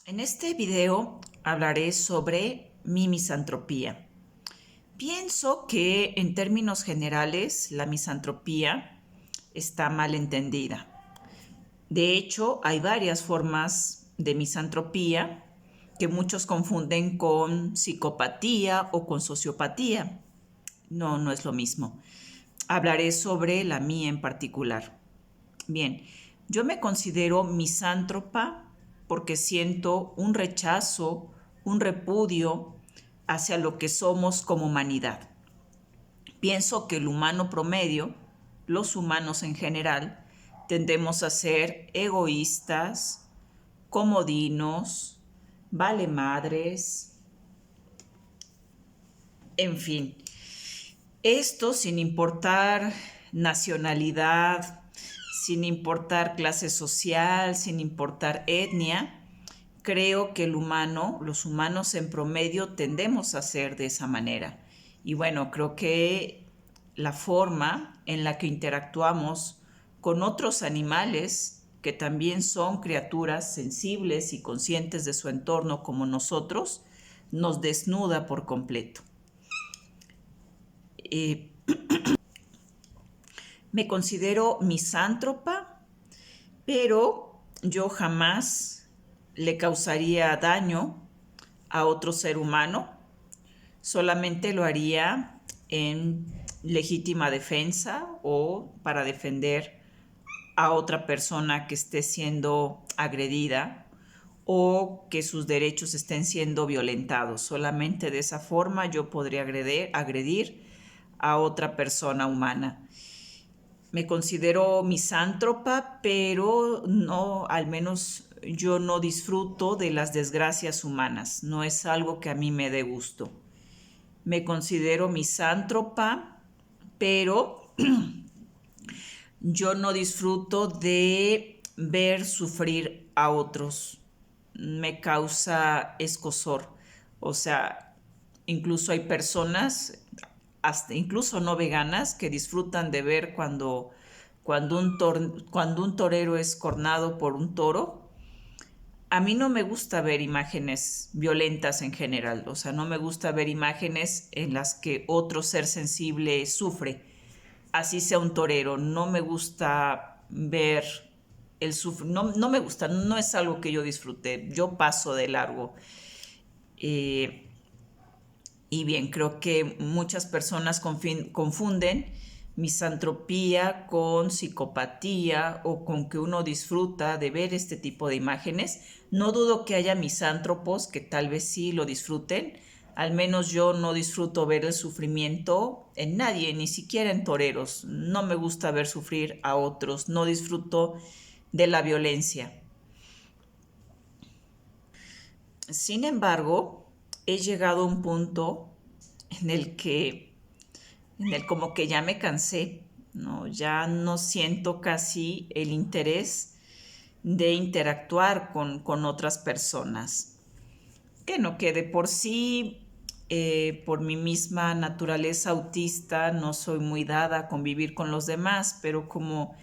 En este video hablaré sobre mi misantropía. Pienso que en términos generales la misantropía está mal entendida. De hecho, hay varias formas de misantropía que muchos confunden con psicopatía o con sociopatía. No, no es lo mismo. Hablaré sobre la mía en particular. Bien, yo me considero misántropa porque siento un rechazo, un repudio hacia lo que somos como humanidad. Pienso que el humano promedio, los humanos en general, tendemos a ser egoístas, comodinos, valemadres, en fin. Esto sin importar nacionalidad, sin importar clase social, sin importar etnia, creo que los humanos en promedio tendemos a ser de esa manera. Y bueno, creo que la forma en la que interactuamos con otros animales, que también son criaturas sensibles y conscientes de su entorno como nosotros, nos desnuda por completo. Eh, Me considero misántropa, pero yo jamás le causaría daño a otro ser humano, solamente lo haría en legítima defensa o para defender a otra persona que esté siendo agredida o que sus derechos estén siendo violentados. Solamente de esa forma yo podría agredir a otra persona humana. Me considero misántropa, pero no, al menos yo no disfruto de las desgracias humanas. No es algo que a mí me dé gusto. Me considero misántropa, pero yo no disfruto de ver sufrir a otros. Me causa escozor. O sea, incluso hay personas, hasta incluso no veganas, que disfrutan de ver cuando un torero es cornado por un toro. A mí no me gusta ver imágenes violentas en general, o sea, no me gusta ver imágenes en las que otro ser sensible sufre, así sea un torero. No me gusta ver el sufrimiento, no me gusta, no es algo que yo disfrute, yo paso de largo. Eh, y bien, creo que muchas personas confunden misantropía con psicopatía o con que uno disfruta de ver este tipo de imágenes. No dudo que haya misántropos que tal vez sí lo disfruten. Al menos yo no disfruto ver el sufrimiento en nadie, ni siquiera en toreros. No me gusta ver sufrir a otros, no disfruto de la violencia. Sin embargo, he llegado a un punto en el que como que ya me cansé, ¿no? Ya no siento casi el interés de interactuar con otras personas. Que no, que de por sí, por mi misma naturaleza autista, no soy muy dada a convivir con los demás, pero como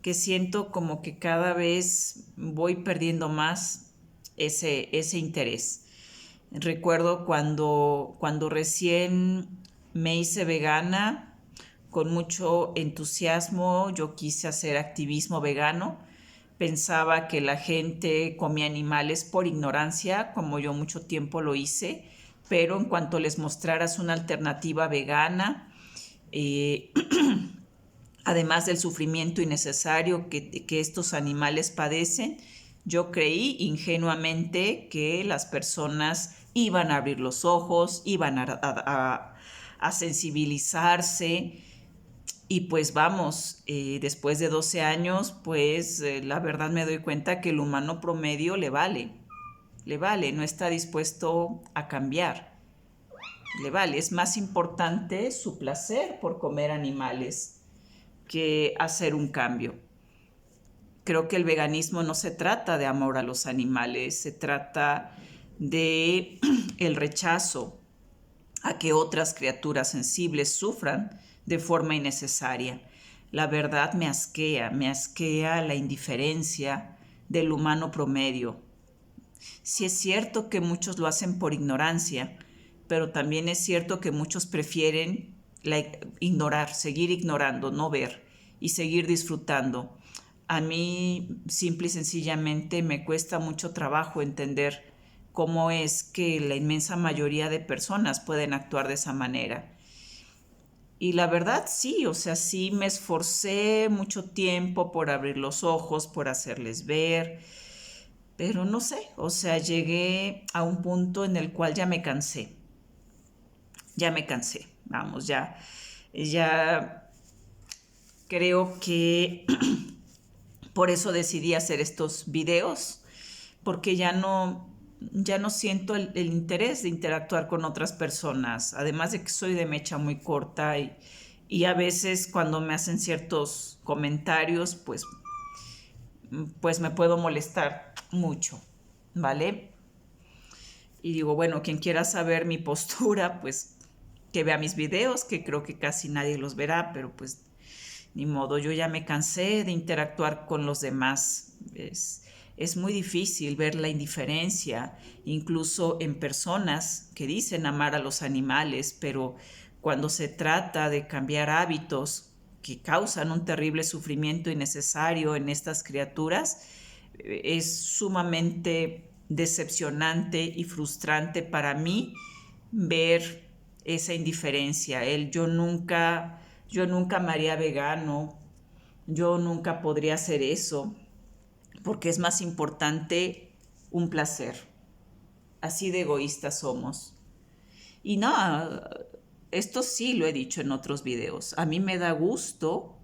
que siento como que cada vez voy perdiendo más ese interés. Recuerdo cuando recién me hice vegana, con mucho entusiasmo, yo quise hacer activismo vegano. Pensaba que la gente comía animales por ignorancia, como yo mucho tiempo lo hice, pero en cuanto les mostraras una alternativa vegana, eh, además del sufrimiento innecesario que estos animales padecen, yo creí ingenuamente que las personas iban a abrir los ojos, iban a sensibilizarse. Y pues vamos, después de 12 años, pues la verdad me doy cuenta que el humano promedio le vale, no está dispuesto a cambiar, le vale. Es más importante su placer por comer animales que hacer un cambio. Creo que el veganismo no se trata de amor a los animales, se trata de el rechazo a que otras criaturas sensibles sufran de forma innecesaria. La verdad me asquea la indiferencia del humano promedio. Sí es cierto que muchos lo hacen por ignorancia, pero también es cierto que muchos prefieren ignorar, seguir ignorando, no ver y seguir disfrutando. A mí simple y sencillamente me cuesta mucho trabajo entender cómo es que la inmensa mayoría de personas pueden actuar de esa manera. Y la verdad sí, o sea, sí me esforcé mucho tiempo por abrir los ojos, por hacerles ver, pero no sé, o sea, llegué a un punto en el cual ya me cansé, vamos, ya creo que por eso decidí hacer estos videos, porque ya no siento el interés de interactuar con otras personas, además de que soy de mecha muy corta y a veces cuando me hacen ciertos comentarios, pues me puedo molestar mucho, ¿vale? Y digo, bueno, quien quiera saber mi postura, pues que vea mis videos, que creo que casi nadie los verá, pero pues ni modo, yo ya me cansé de interactuar con los demás. Es muy difícil ver la indiferencia, incluso en personas que dicen amar a los animales, pero cuando se trata de cambiar hábitos que causan un terrible sufrimiento innecesario en estas criaturas, es sumamente decepcionante y frustrante para mí ver esa indiferencia. Yo nunca me haría vegano, yo nunca podría hacer eso, porque es más importante un placer. Así de egoístas somos. Y no, esto sí lo he dicho en otros videos. A mí me da gusto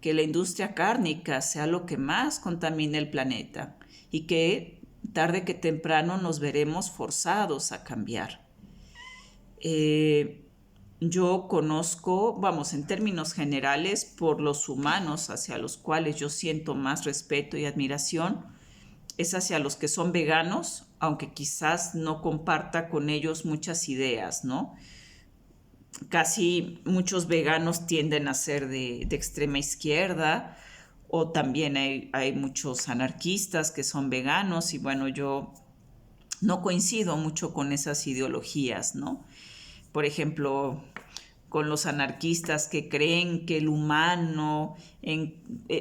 que la industria cárnica sea lo que más contamina el planeta y que tarde que temprano nos veremos forzados a cambiar. Yo conozco, vamos, en términos generales, por los humanos hacia los cuales yo siento más respeto y admiración, es hacia los que son veganos, aunque quizás no comparta con ellos muchas ideas, ¿no? Casi muchos veganos tienden a ser de extrema izquierda, o también hay muchos anarquistas que son veganos, y bueno, yo no coincido mucho con esas ideologías, ¿no? Por ejemplo, con los anarquistas que creen que el humano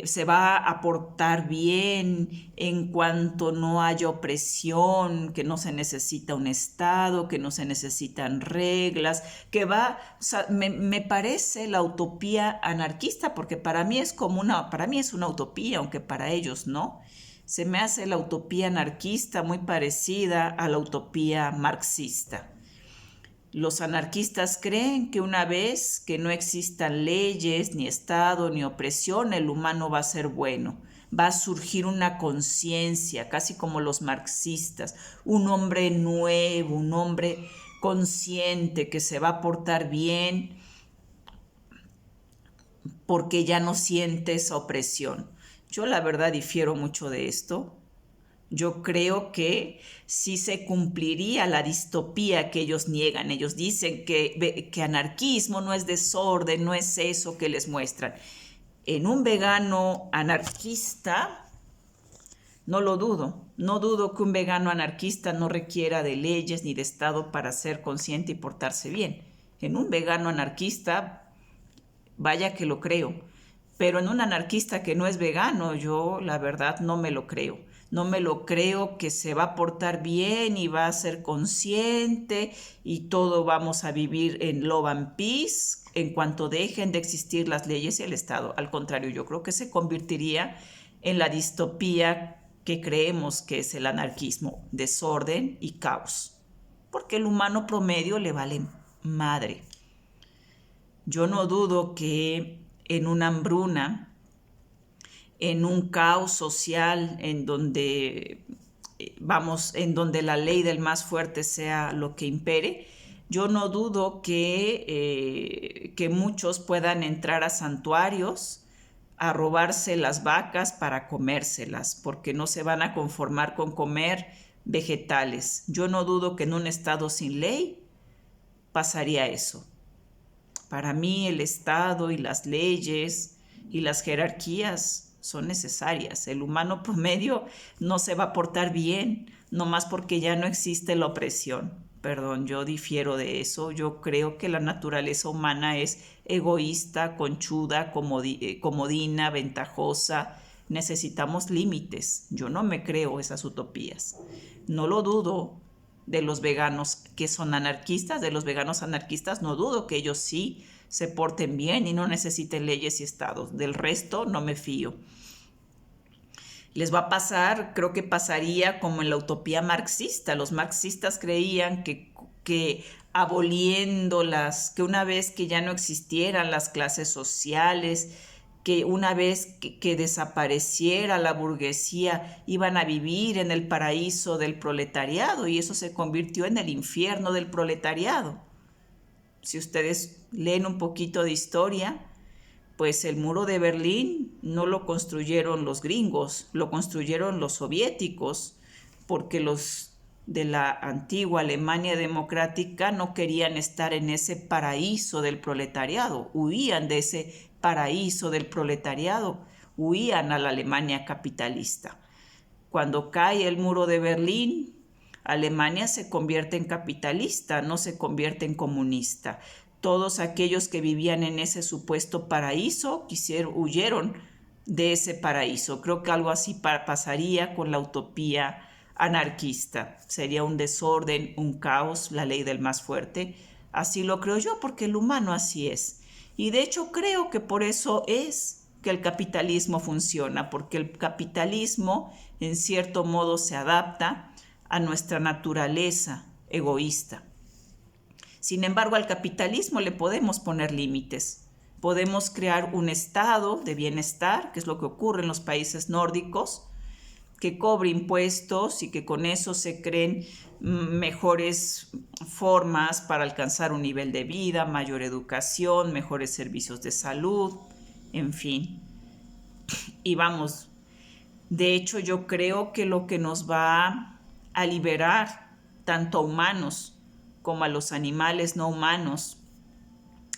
se va a portar bien en cuanto no haya opresión, que no se necesita un Estado, que no se necesitan reglas, o sea, me parece la utopía anarquista, porque para mí es una utopía, aunque para ellos no. Se me hace la utopía anarquista muy parecida a la utopía marxista. Los anarquistas creen que una vez que no existan leyes, ni Estado, ni opresión, el humano va a ser bueno. Va a surgir una conciencia, casi como los marxistas, un hombre nuevo, un hombre consciente que se va a portar bien porque ya no siente esa opresión. Yo la verdad difiero mucho de esto. Yo creo que sí se cumpliría la distopía que ellos niegan. Ellos dicen que anarquismo no es desorden, no es eso que les muestran. En un vegano anarquista, no lo dudo. No dudo que un vegano anarquista no requiera de leyes ni de Estado para ser consciente y portarse bien. En un vegano anarquista, vaya que lo creo. Pero en un anarquista que no es vegano, yo la verdad no me lo creo. No me lo creo que se va a portar bien y va a ser consciente y todo vamos a vivir en love and peace en cuanto dejen de existir las leyes y el Estado. Al contrario, yo creo que se convertiría en la distopía que creemos que es el anarquismo, desorden y caos. Porque el humano promedio le vale madre. Yo no dudo que en una hambruna, en un caos social en donde en donde la ley del más fuerte sea lo que impere, yo no dudo que muchos puedan entrar a santuarios a robarse las vacas para comérselas, porque no se van a conformar con comer vegetales. Yo no dudo que en un estado sin ley pasaría eso. Para mí el Estado y las leyes y las jerarquías son necesarias. El humano promedio no se va a portar bien, no más porque ya no existe la opresión. Perdón, yo difiero de eso. Yo creo que la naturaleza humana es egoísta, conchuda, comodina, ventajosa. Necesitamos límites. Yo no me creo esas utopías. No lo dudo de los veganos que son anarquistas, de los veganos anarquistas, no dudo que ellos sí se porten bien y no necesiten leyes y estados. Del resto no me fío. Les va a pasar, creo que pasaría como en la utopía marxista. Los marxistas creían que aboliendo que una vez que ya no existieran las clases sociales, que una vez que desapareciera la burguesía, iban a vivir en el paraíso del proletariado, y eso se convirtió en el infierno del proletariado. Si ustedes leen un poquito de historia, pues el muro de Berlín no lo construyeron los gringos, lo construyeron los soviéticos, porque los de la antigua Alemania democrática no querían estar en ese paraíso del proletariado, huían de ese paraíso del proletariado, huían a la Alemania capitalista. Cuando cae el muro de Berlín, Alemania se convierte en capitalista, no se convierte en comunista. Todos aquellos que vivían en ese supuesto paraíso huyeron de ese paraíso. Creo que algo así pasaría con la utopía anarquista. Sería un desorden, un caos, la ley del más fuerte. Así lo creo yo, porque el humano así es. Y de hecho creo que por eso es que el capitalismo funciona, porque el capitalismo en cierto modo se adapta a nuestra naturaleza egoísta. Sin embargo, al capitalismo le podemos poner límites. Podemos crear un estado de bienestar, que es lo que ocurre en los países nórdicos, que cobre impuestos y que con eso se creen mejores formas para alcanzar un nivel de vida, mayor educación, mejores servicios de salud, en fin. Y vamos, de hecho yo creo que lo que nos va a liberar tanto a humanos como a los animales no humanos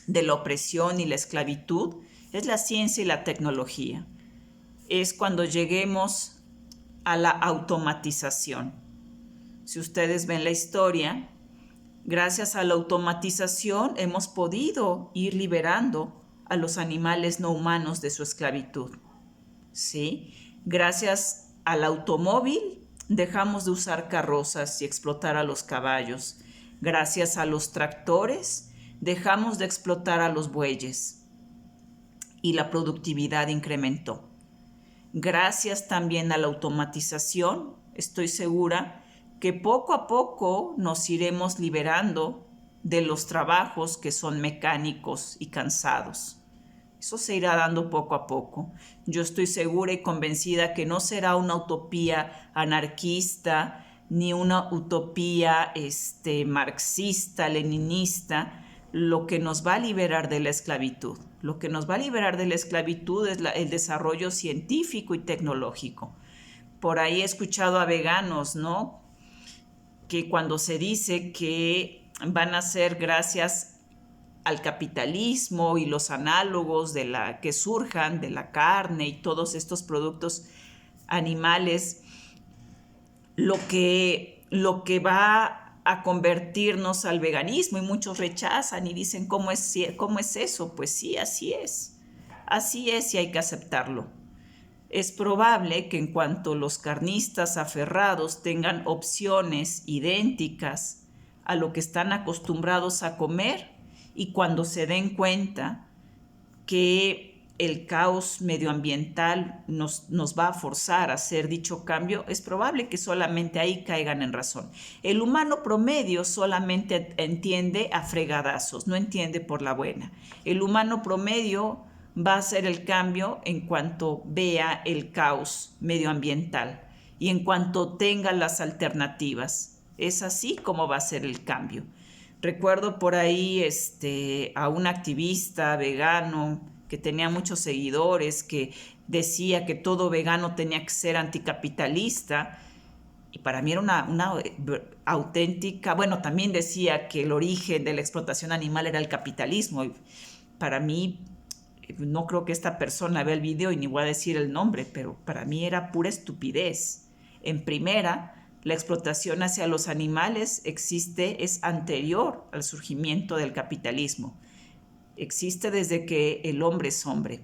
de la opresión y la esclavitud es la ciencia y la tecnología. Es cuando lleguemos a la automatización. Si ustedes ven la historia, gracias a la automatización hemos podido ir liberando a los animales no humanos de su esclavitud. ¿Sí? Gracias al automóvil dejamos de usar carrozas y explotar a los caballos. Gracias a los tractores dejamos de explotar a los bueyes y la productividad incrementó. Gracias también a la automatización, estoy segura que poco a poco nos iremos liberando de los trabajos que son mecánicos y cansados. Eso se irá dando poco a poco. Yo estoy segura y convencida que no será una utopía anarquista ni una utopía marxista, leninista, lo que nos va a liberar de la esclavitud. Lo que nos va a liberar de la esclavitud es el desarrollo científico y tecnológico. Por ahí he escuchado a veganos, ¿no?, que cuando se dice que van a ser gracias al capitalismo y los análogos que surjan de la carne y todos estos productos animales, lo que va a convertirnos al veganismo, y muchos rechazan y dicen, ¿cómo es eso? Pues sí, así es y hay que aceptarlo. Es probable que en cuanto los carnistas aferrados tengan opciones idénticas a lo que están acostumbrados a comer, y cuando se den cuenta que el caos medioambiental nos va a forzar a hacer dicho cambio, es probable que solamente ahí caigan en razón. El humano promedio solamente entiende a fregadazos, no entiende por la buena. El humano promedio va a hacer el cambio en cuanto vea el caos medioambiental y en cuanto tenga las alternativas. Es así como va a ser el cambio. Recuerdo por ahí a un activista vegano que tenía muchos seguidores, que decía que todo vegano tenía que ser anticapitalista, y para mí era una auténtica, bueno, también decía que el origen de la explotación animal era el capitalismo, y para mí, no creo que esta persona vea el video y ni voy a decir el nombre, pero para mí era pura estupidez. En primera, La explotación hacia los animales es anterior al surgimiento del capitalismo. Existe desde que el hombre es hombre,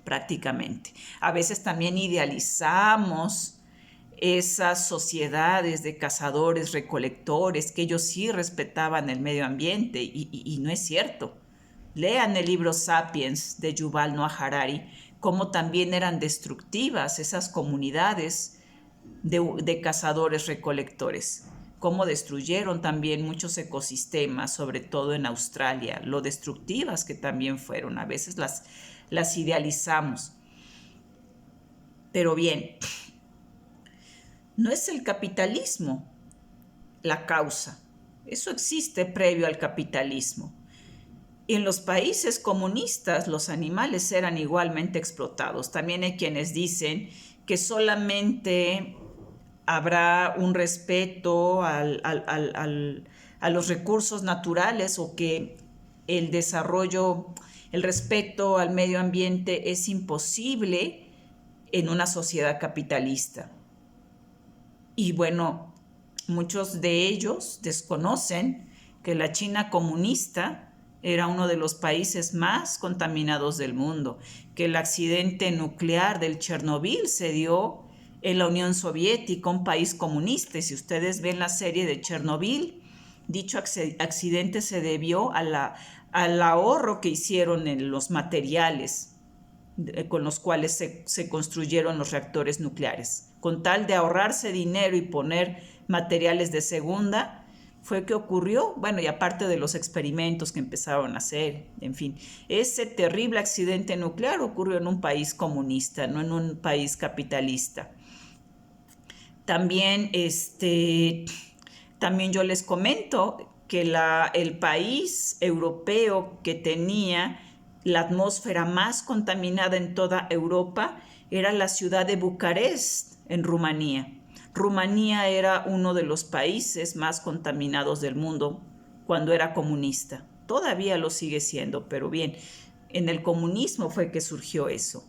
prácticamente. A veces también idealizamos esas sociedades de cazadores, recolectores, que ellos sí respetaban el medio ambiente, y no es cierto. Lean el libro Sapiens de Yuval Noah Harari, cómo también eran destructivas esas comunidades de cazadores recolectores, cómo destruyeron también muchos ecosistemas, sobre todo en Australia, lo destructivas que también fueron. A veces las idealizamos. Pero bien, no es el capitalismo la causa. Eso existe previo al capitalismo. Y en los países comunistas los animales eran igualmente explotados. También hay quienes dicen que solamente habrá un respeto a los recursos naturales, o que el desarrollo, el respeto al medio ambiente es imposible en una sociedad capitalista. Y bueno, muchos de ellos desconocen que la China comunista era uno de los países más contaminados del mundo, que el accidente nuclear del Chernobyl se dio en la Unión Soviética, un país comunista. Y si ustedes ven la serie de Chernobyl, dicho accidente se debió al ahorro que hicieron en los materiales con los cuales se construyeron los reactores nucleares. Con tal de ahorrarse dinero y poner materiales de segunda, fue que ocurrió, bueno, y aparte de los experimentos que empezaron a hacer, en fin, ese terrible accidente nuclear ocurrió en un país comunista, no en un país capitalista. También, también yo les comento que el país europeo que tenía la atmósfera más contaminada en toda Europa era la ciudad de Bucarest, en Rumanía. Rumanía era uno de los países más contaminados del mundo cuando era comunista. Todavía lo sigue siendo, pero bien, en el comunismo fue que surgió eso.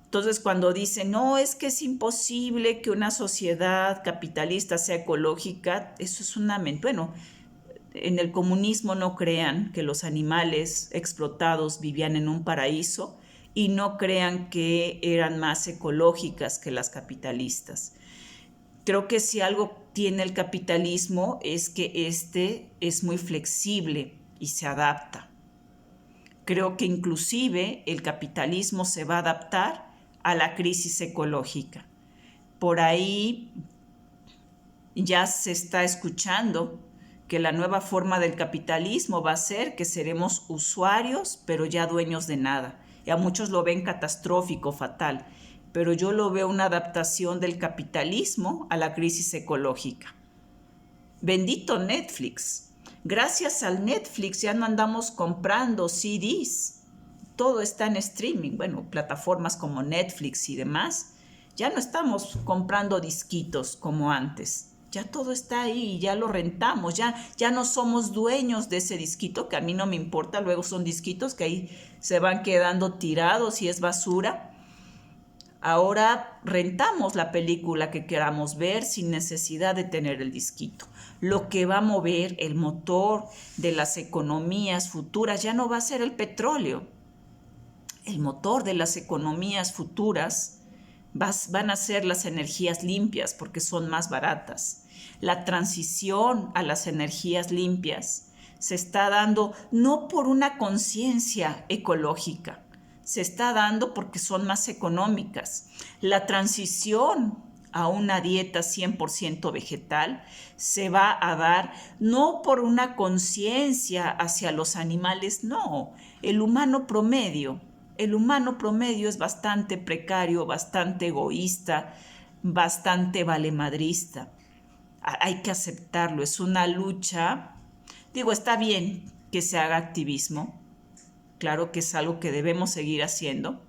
Entonces, cuando dicen, no, es que es imposible que una sociedad capitalista sea ecológica, eso es una mentira. Bueno, en el comunismo no crean que los animales explotados vivían en un paraíso, y no crean que eran más ecológicas que las capitalistas. Creo que si algo tiene el capitalismo es que es muy flexible y se adapta. Creo que inclusive el capitalismo se va a adaptar a la crisis ecológica. Por ahí ya se está escuchando que la nueva forma del capitalismo va a ser que seremos usuarios, pero ya dueños de nada. Y a muchos lo ven catastrófico, fatal, pero yo lo veo una adaptación del capitalismo a la crisis ecológica. Bendito Netflix. Gracias al Netflix ya no andamos comprando CDs. Todo está en streaming. Bueno, plataformas como Netflix y demás. Ya no estamos comprando disquitos como antes. Ya todo está ahí, ya lo rentamos, ya no somos dueños de ese disquito, que a mí no me importa. Luego son disquitos que ahí se van quedando tirados y es basura. Ahora rentamos la película que queramos ver sin necesidad de tener el disquito. Lo que va a mover el motor de las economías futuras ya no va a ser el petróleo. El motor de las economías futuras van a ser las energías limpias, porque son más baratas. La transición a las energías limpias se está dando no por una conciencia ecológica, se está dando porque son más económicas. La transición a una dieta 100% vegetal se va a dar no por una conciencia hacia los animales, no. El humano promedio es bastante precario, bastante egoísta, bastante valemadrista. Hay que aceptarlo, es una lucha. Digo, está bien que se haga activismo, claro que es algo que debemos seguir haciendo,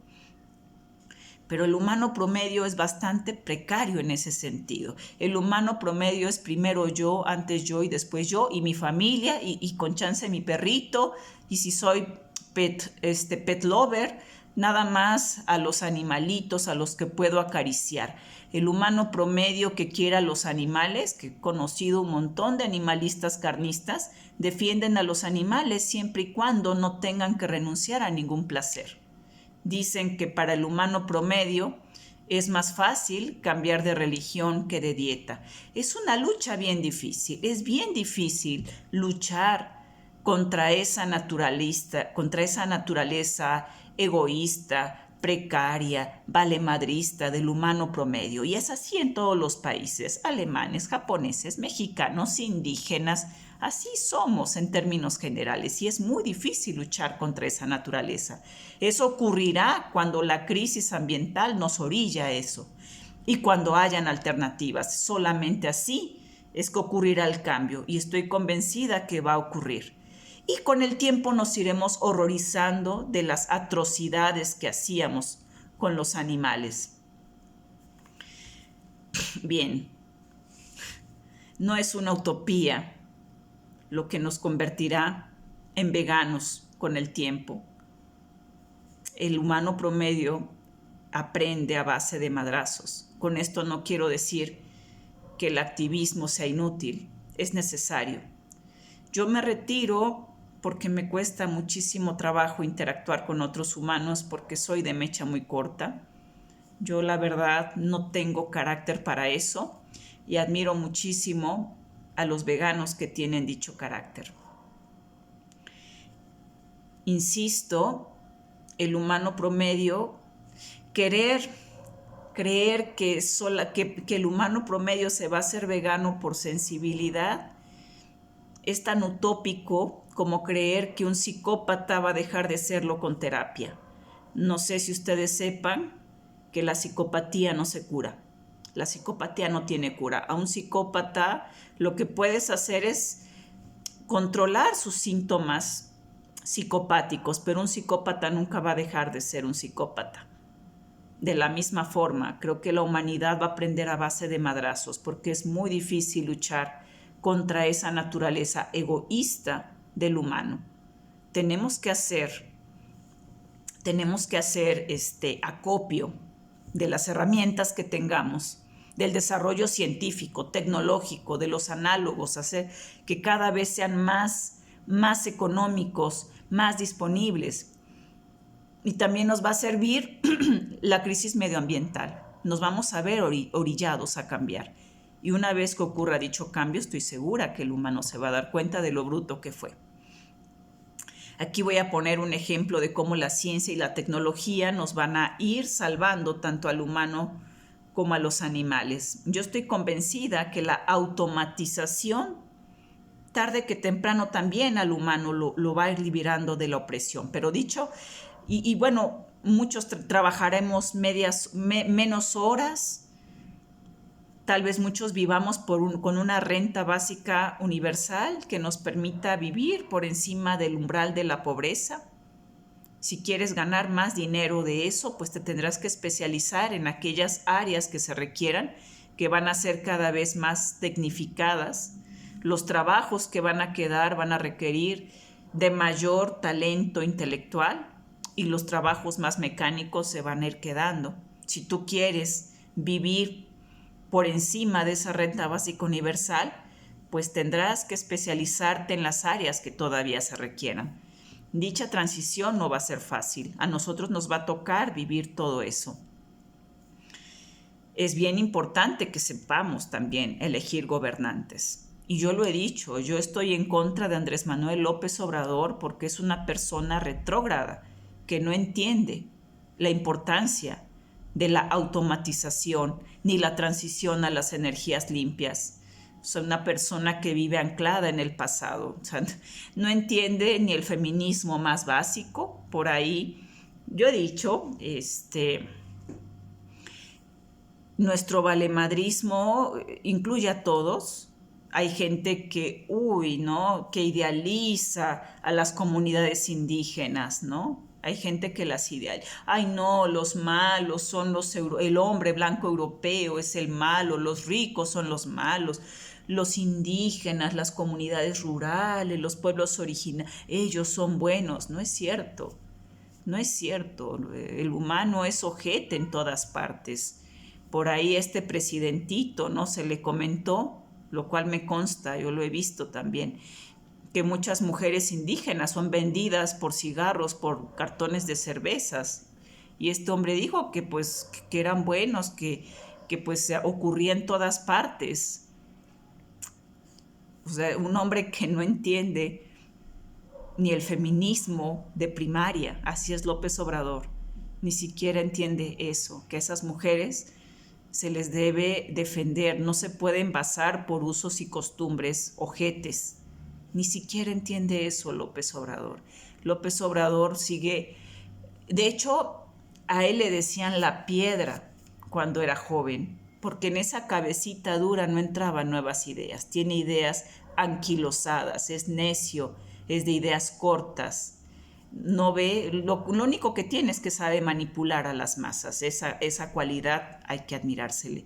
pero el humano promedio es bastante precario en ese sentido. El humano promedio es primero yo, antes yo y después yo y mi familia y con chance mi perrito, y si soy pet lover, nada más a los animalitos a los que puedo acariciar. El humano promedio que quiere a los animales, que he conocido un montón de animalistas carnistas, defienden a los animales siempre y cuando no tengan que renunciar a ningún placer. Dicen que para el humano promedio es más fácil cambiar de religión que de dieta. Es una lucha bien difícil, es bien difícil luchar contra esa naturaleza egoísta, precaria, valemadrista del humano promedio. Y es así en todos los países, alemanes, japoneses, mexicanos, indígenas. Así somos en términos generales y es muy difícil luchar contra esa naturaleza. Eso ocurrirá cuando la crisis ambiental nos orilla a eso y cuando hayan alternativas. Solamente así es que ocurrirá el cambio y estoy convencida que va a ocurrir. Y con el tiempo nos iremos horrorizando de las atrocidades que hacíamos con los animales. Bien, no es una utopía lo que nos convertirá en veganos con el tiempo. El humano promedio aprende a base de madrazos. Con esto no quiero decir que el activismo sea inútil, es necesario. Yo me retiro porque me cuesta muchísimo trabajo interactuar con otros humanos porque soy de mecha muy corta. Yo la verdad no tengo carácter para eso y admiro muchísimo a los veganos que tienen dicho carácter. Insisto, el humano promedio, creer que el humano promedio se va a hacer vegano por sensibilidad es tan utópico como creer que un psicópata va a dejar de serlo con terapia. No sé si ustedes sepan que la psicopatía no se cura. La psicopatía no tiene cura. A un psicópata lo que puedes hacer es controlar sus síntomas psicopáticos, pero un psicópata nunca va a dejar de ser un psicópata. De la misma forma, creo que la humanidad va a aprender a base de madrazos, porque es muy difícil luchar contra esa naturaleza egoísta del humano. Tenemos que hacer acopio de las herramientas que tengamos, del desarrollo científico, tecnológico, de los análogos, hacer que cada vez sean más económicos, más disponibles. Y también nos va a servir la crisis medioambiental. Nos vamos a ver orillados a cambiar. Y una vez que ocurra dicho cambio, estoy segura que el humano se va a dar cuenta de lo bruto que fue. Aquí voy a poner un ejemplo de cómo la ciencia y la tecnología nos van a ir salvando tanto al humano como a los animales. Yo estoy convencida que la automatización, tarde que temprano, también al humano lo va a ir liberando de la opresión. Pero dicho, y bueno, muchos trabajaremos menos horas. Tal vez muchos vivamos con una renta básica universal que nos permita vivir por encima del umbral de la pobreza. Si quieres ganar más dinero de eso, pues te tendrás que especializar en aquellas áreas que se requieran, que van a ser cada vez más tecnificadas. Los trabajos que van a quedar van a requerir de mayor talento intelectual y los trabajos más mecánicos se van a ir quedando. Si tú quieres vivir por encima de esa renta básica universal, pues tendrás que especializarte en las áreas que todavía se requieran. Dicha transición no va a ser fácil. A nosotros nos va a tocar vivir todo eso. Es bien importante que sepamos también elegir gobernantes. Y yo lo he dicho, yo estoy en contra de Andrés Manuel López Obrador porque es una persona retrógrada que no entiende la importancia de la automatización ni la transición a las energías limpias. Soy una persona que vive anclada en el pasado. O sea, no entiende ni el feminismo más básico. Por ahí yo he dicho, nuestro valemadrismo incluye a todos. Hay gente que, ¿no? Que idealiza a las comunidades indígenas, ¿no? Hay gente que las idealiza. Ay, no, los malos son el hombre blanco europeo es el malo, los ricos son los malos, los indígenas, las comunidades rurales, los pueblos originarios, ellos son buenos. No es cierto, no es cierto. El humano es ojete en todas partes. Por ahí este presidentito, ¿no? Se le comentó, lo cual me consta, yo lo he visto también, que muchas mujeres indígenas son vendidas por cigarros, por cartones de cervezas. Y este hombre dijo que pues que eran buenos, que pues ocurría en todas partes. O sea, un hombre que no entiende ni el feminismo de primaria, así es López Obrador, ni siquiera entiende eso, que a esas mujeres se les debe defender, no se pueden basar por usos y costumbres ojetes. Ni siquiera entiende eso López Obrador. López Obrador sigue, de hecho, a él le decían la piedra cuando era joven, porque en esa cabecita dura no entraban nuevas ideas, tiene ideas anquilosadas, es necio, es de ideas cortas, no ve, lo único que tiene es que sabe manipular a las masas, esa cualidad hay que admirársele,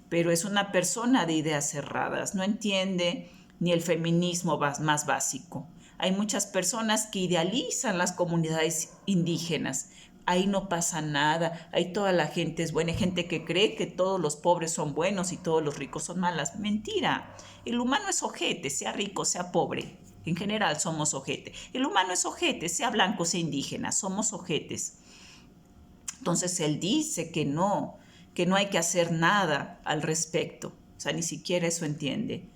pero es una persona de ideas cerradas, no entiende ni el feminismo más básico. Hay muchas personas que idealizan las comunidades indígenas. Ahí no pasa nada, ahí toda la gente es buena, hay gente que cree que todos los pobres son buenos y todos los ricos son malas. Mentira, el humano es ojete, sea rico, sea pobre. En general somos ojete. El humano es ojete, sea blanco, sea indígena, somos ojetes. Entonces él dice que no hay que hacer nada al respecto. O sea, ni siquiera eso entiende.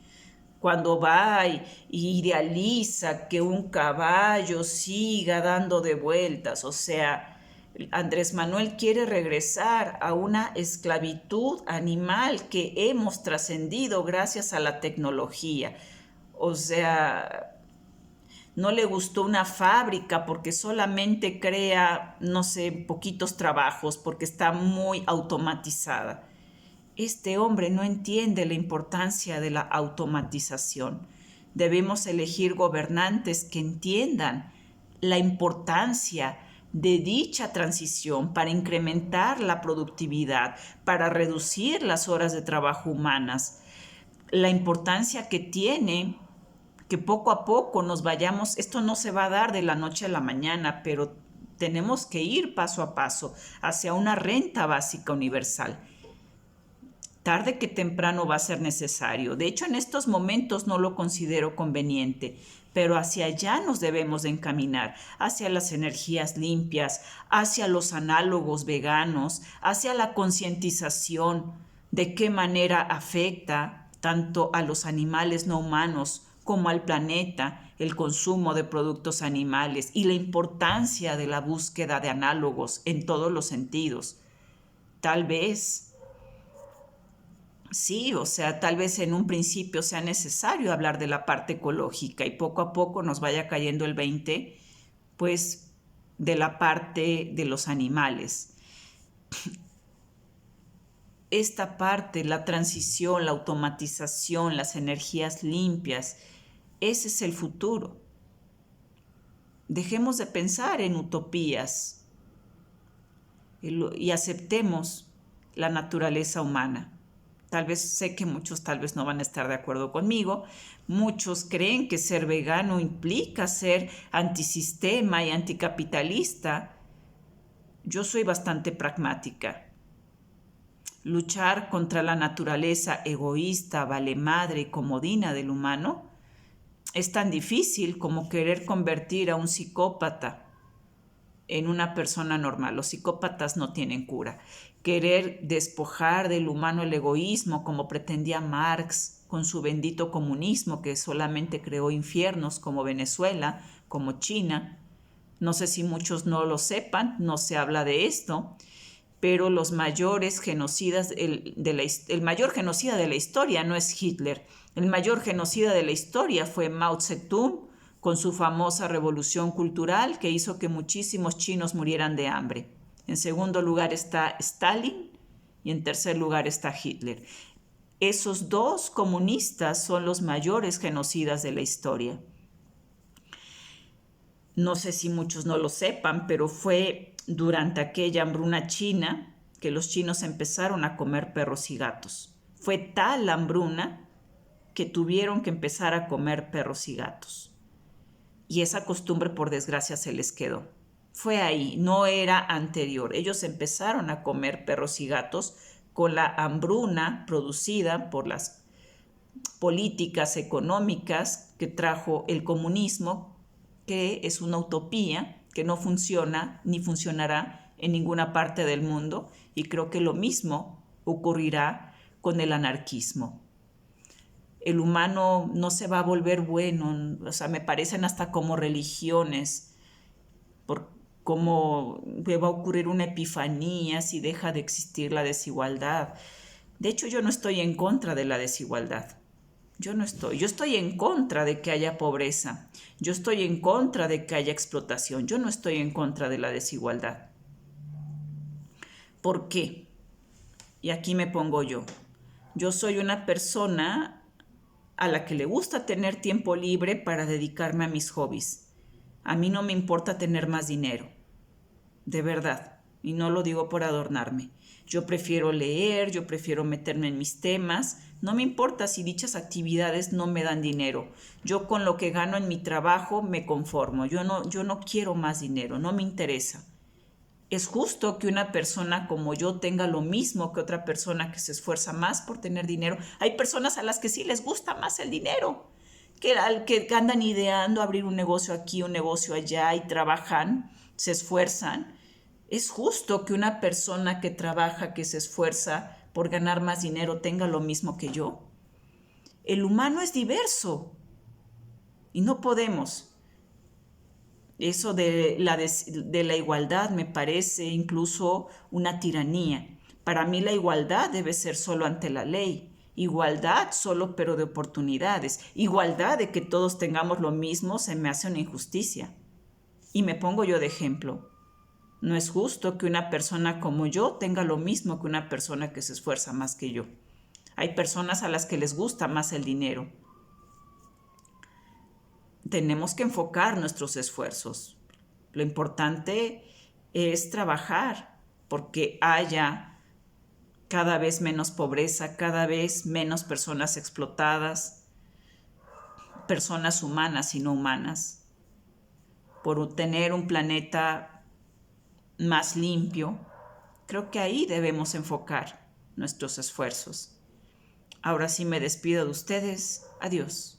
Cuando va y idealiza que un caballo siga dando de vueltas, o sea, Andrés Manuel quiere regresar a una esclavitud animal que hemos trascendido gracias a la tecnología. O sea, no le gustó una fábrica porque solamente crea, no sé, poquitos trabajos, porque está muy automatizada. Este hombre no entiende la importancia de la automatización. Debemos elegir gobernantes que entiendan la importancia de dicha transición para incrementar la productividad, para reducir las horas de trabajo humanas, la importancia que tiene que poco a poco nos vayamos, esto no se va a dar de la noche a la mañana, pero tenemos que ir paso a paso hacia una renta básica universal. Tarde que temprano va a ser necesario. De hecho, en estos momentos no lo considero conveniente, pero hacia allá nos debemos de encaminar, hacia las energías limpias, hacia los análogos veganos, hacia la concientización de qué manera afecta tanto a los animales no humanos como al planeta el consumo de productos animales y la importancia de la búsqueda de análogos en todos los sentidos. Tal vez sí, o sea, tal vez en un principio sea necesario hablar de la parte ecológica y poco a poco nos vaya cayendo el 20, pues, de la parte de los animales. Esta parte, la transición, la automatización, las energías limpias, ese es el futuro. Dejemos de pensar en utopías y aceptemos la naturaleza humana. Tal vez sé que muchos tal vez no van a estar de acuerdo conmigo. Muchos creen que ser vegano implica ser antisistema y anticapitalista. Yo soy bastante pragmática. Luchar contra la naturaleza egoísta, valemadre y comodina del humano es tan difícil como querer convertir a un psicópata en una persona normal. Los psicópatas no tienen cura. Querer despojar del humano el egoísmo, como pretendía Marx con su bendito comunismo que solamente creó infiernos como Venezuela, como China. No sé si muchos no lo sepan, no se habla de esto, pero los mayores genocidas, el mayor genocida de la historia no es Hitler. El mayor genocida de la historia fue Mao Zedong, con su famosa revolución cultural que hizo que muchísimos chinos murieran de hambre. En segundo lugar está Stalin y en tercer lugar está Hitler. Esos dos comunistas son los mayores genocidas de la historia. No sé si muchos no lo sepan, pero fue durante aquella hambruna china que los chinos empezaron a comer perros y gatos. Fue tal la hambruna que tuvieron que empezar a comer perros y gatos. Y esa costumbre, por desgracia, se les quedó. Fue ahí, no era anterior. Ellos empezaron a comer perros y gatos con la hambruna producida por las políticas económicas que trajo el comunismo, que es una utopía, que no funciona ni funcionará en ninguna parte del mundo, y creo que lo mismo ocurrirá con el anarquismo. El humano no se va a volver bueno, o sea, me parecen hasta como religiones, por cómo va a ocurrir una epifanía si deja de existir la desigualdad. De hecho, yo no estoy en contra de la desigualdad. Yo estoy en contra de que haya pobreza. Yo estoy en contra de que haya explotación. Yo no estoy en contra de la desigualdad. ¿Por qué? Y aquí me pongo yo. Yo soy una persona a la que le gusta tener tiempo libre para dedicarme a mis hobbies. A mí no me importa tener más dinero, de verdad, y no lo digo por adornarme. Yo prefiero leer, yo prefiero meterme en mis temas, no me importa si dichas actividades no me dan dinero. Yo con lo que gano en mi trabajo me conformo, yo no quiero más dinero, no me interesa. ¿Es justo que una persona como yo tenga lo mismo que otra persona que se esfuerza más por tener dinero? Hay personas a las que sí les gusta más el dinero, que andan ideando abrir un negocio aquí, un negocio allá y trabajan, se esfuerzan. ¿Es justo que una persona que trabaja, que se esfuerza por ganar más dinero tenga lo mismo que yo? El humano es diverso y no podemos. Eso de la igualdad me parece incluso una tiranía. Para mí la igualdad debe ser solo ante la ley. Igualdad solo pero de oportunidades. Igualdad de que todos tengamos lo mismo se me hace una injusticia. Y me pongo yo de ejemplo. No es justo que una persona como yo tenga lo mismo que una persona que se esfuerza más que yo. Hay personas a las que les gusta más el dinero. Tenemos que enfocar nuestros esfuerzos. Lo importante es trabajar porque haya cada vez menos pobreza, cada vez menos personas explotadas, personas humanas y no humanas, por tener un planeta más limpio. Creo que ahí debemos enfocar nuestros esfuerzos. Ahora sí me despido de ustedes. Adiós.